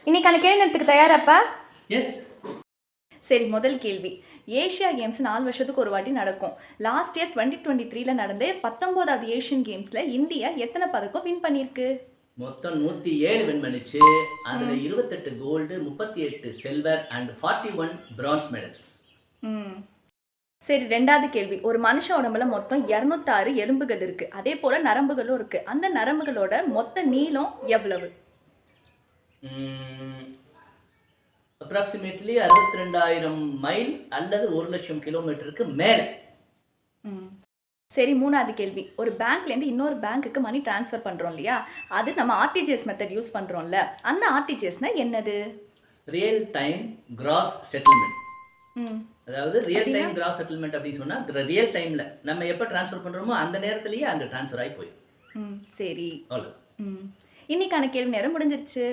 இன்னைக்கான கேள்வி நேரத்துக்கு தயாராப்பா? எஸ். சரி, முதல் கேள்வி. ஏஷியா கேம்ஸ் 4 வருஷத்துக்கு ஒரு வாட்டி நடக்கும். லாஸ்ட் இயர் 2023ல நடந்த 19வது ஏஷியன் கேம்ஸ்ல இந்தியா எத்தனை பதக்கம் வின் பண்ணியிருக்கு? மொத்தம் 107 வின் பண்ணிச்சு. அதுல 28 gold, 38 silver and 41 bronze medals. சரி, ரெண்டாவது கேள்வி. ஒரு மனுஷ உடம்புல மொத்தம் 206 எலும்புகள் இருக்கு. அதே போல நரம்புகளும் இருக்கு. அந்த நரம்புகளோட மொத்த நீளம் எவ்வளவு? அப்ராக்சிமேட்லி 62,000 மைல் அல்லது 1,00,000 கிலோமீட்டருக்கு மேல. சரி, மூணாவது கேள்வி. ஒரு பேங்க்லேருந்து இன்னொரு பேங்க்குக்கு மணி ட்ரான்ஸ்ஃபர் பண்ணுறோம் இல்லையா? அது நம்ம ஆர்டிஜிஎஸ் மெத்தட் யூஸ் பண்ணுறோம்ல, அந்த ஆர்டிஜிஎஸ்னா என்னது? Real time cross settlement. அதாவது ரியல் டைம் கிராஸ் செட்டில்மெண்ட் அப்படின்னு சொன்னா ரியல் டைம்ல நம்ம எப்போ ட்ரான்ஸ்ஃபர் பண்றோமோ அந்த நேரத்திலேயே அங்கே ட்ரான்ஸ்ஃபர் ஆகி போயிடும். சரி, அவ்வளோ. இன்னைக்கான கேள்வி நேரம் முடிஞ்சிருச்சு.